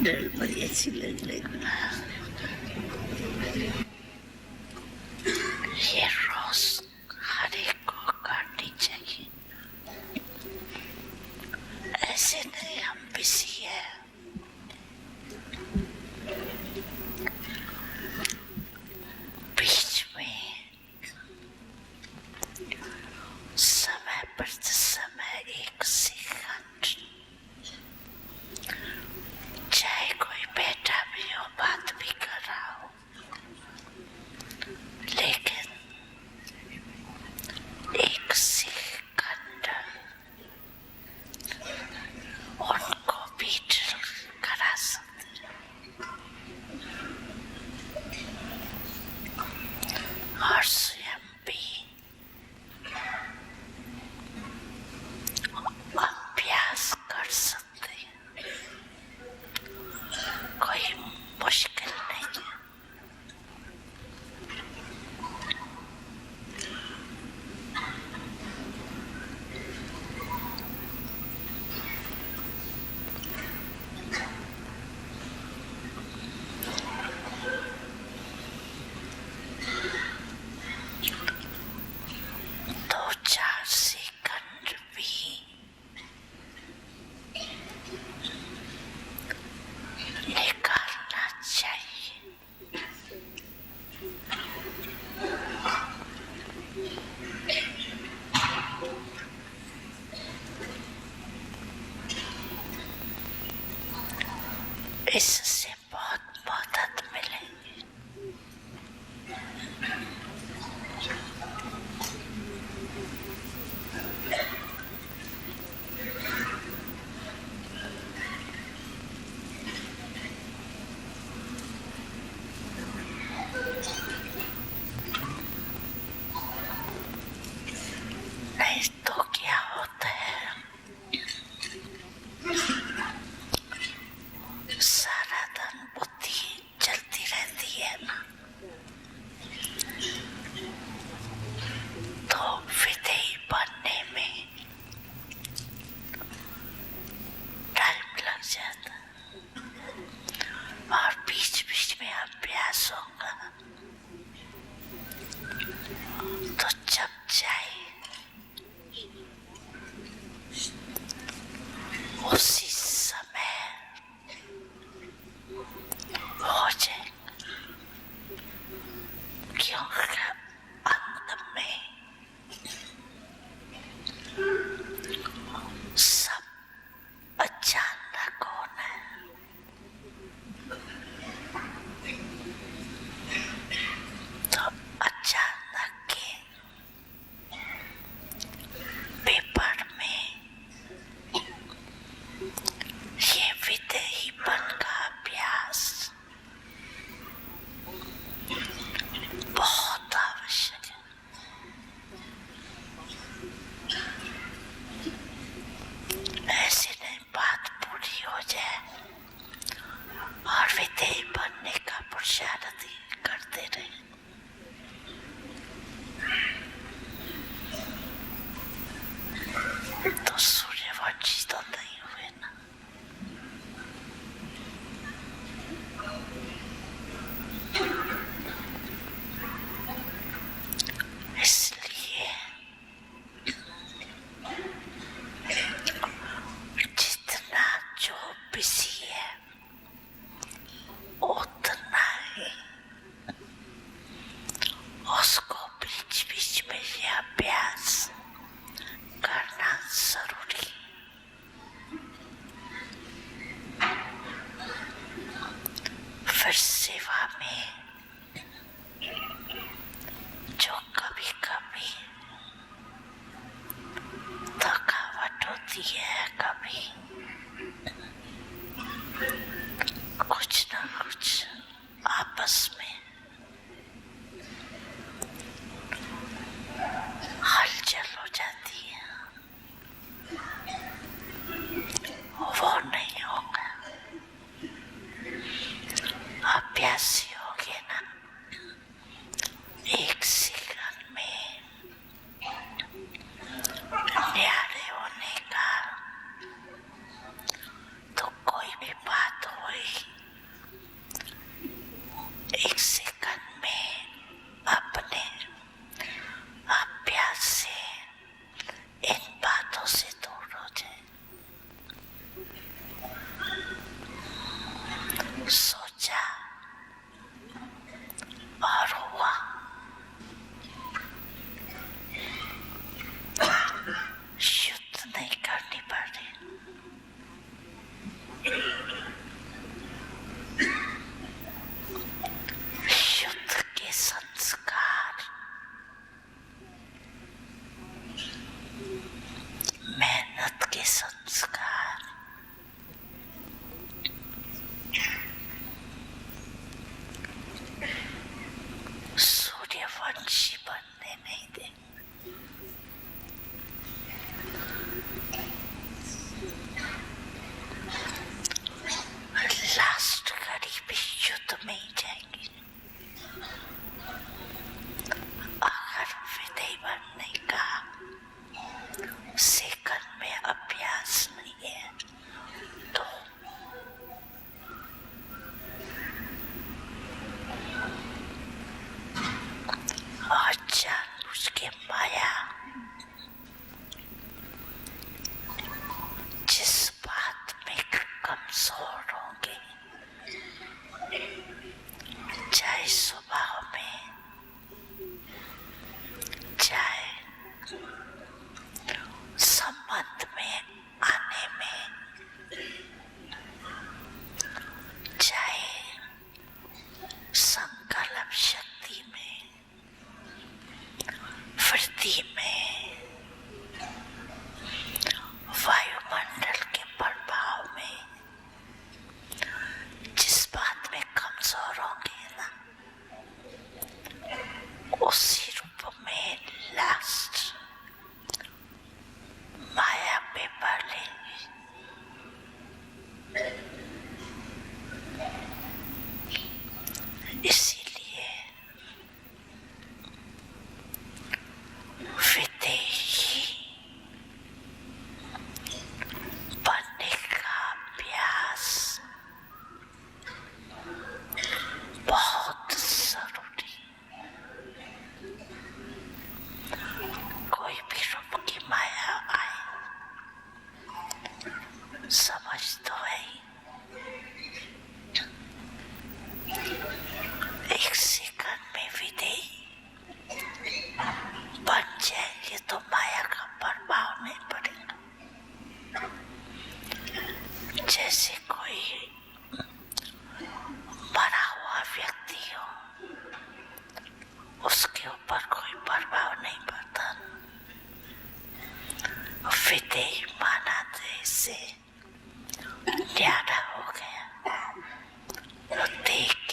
डर बड़ी अच्छी लग रही। ये रोज हर एक को काटनी चाहिए, ऐसे नहीं हम बिजी है। बीच में समय पर समय एक सेकंड, चाहे कोई बैठा भी हो बात भी कर रहा हो, लेकिन एक सेकंड उनको भी करा सकते और स्वयं भी अभ्यास कर सकते हैं। कोई मुश्किल नहीं है। दो चार सेकंड भी निकालना चाहिए। इससे बहुत मदद मिलेगी। नहीं तो क्या होता है, सारा दिन बुद्धि चलती रहती है ना, तो विधेय बनने में टाइम लग जाता और बीच बीच में अभ्यास होगा तो जब जाए उसी समय हो जाए, क्योंकि अंत में सब अचानक होना है। तो अचानक के पेपर में ये विधेयपन का अभ्यास बहुत आवश्यक है। ऐसे नहीं बात पूरी हो जाए और विधेय बनने का पुरुषार्थ करते रहे। तो सूर्यवंशी तो नहीं हुए ना। इसलिए जितना जो बिजी है उतना ही उसको बीच बीच में ये अभ्यास करना जरूरी है। और हुआ। शुद्ध नहीं करनी पड़ी। शुद्ध के संस्कार मेहनत के संस्कार सूर्यवंशी बनने नहीं देंगे। लास्ट घड़ी भी युद्ध में ही जाएंगे। अगर विधेय बनने का सेकंड में अभ्यास नहीं है तो और जानबूझ के माया जिस बात में कमजोर होंगे, चाहे स्वभाव में, चाहे संबंध में आने में, चाहे संकल्प शक्ति में, वृद्धि में, वायुमंडल के प्रभाव में, जिस बात में कमजोर होंगे ना, उसी रूप में लास्ट माया पे पड़ लेंगे। इसीलिए विदेही बनने का अभ्यास बहुत जरूरी। कोई भी रूप की माया आए, समझ तो है ही। एक सेकंड में विधेयी बन जाएंगे तो माया का प्रभाव नहीं पड़ेगा। जैसे कोई मरा हुआ व्यक्ति हो, उसके ऊपर कोई प्रभाव नहीं पड़ता। विधेयी माना से न्यारा हो गया तो देख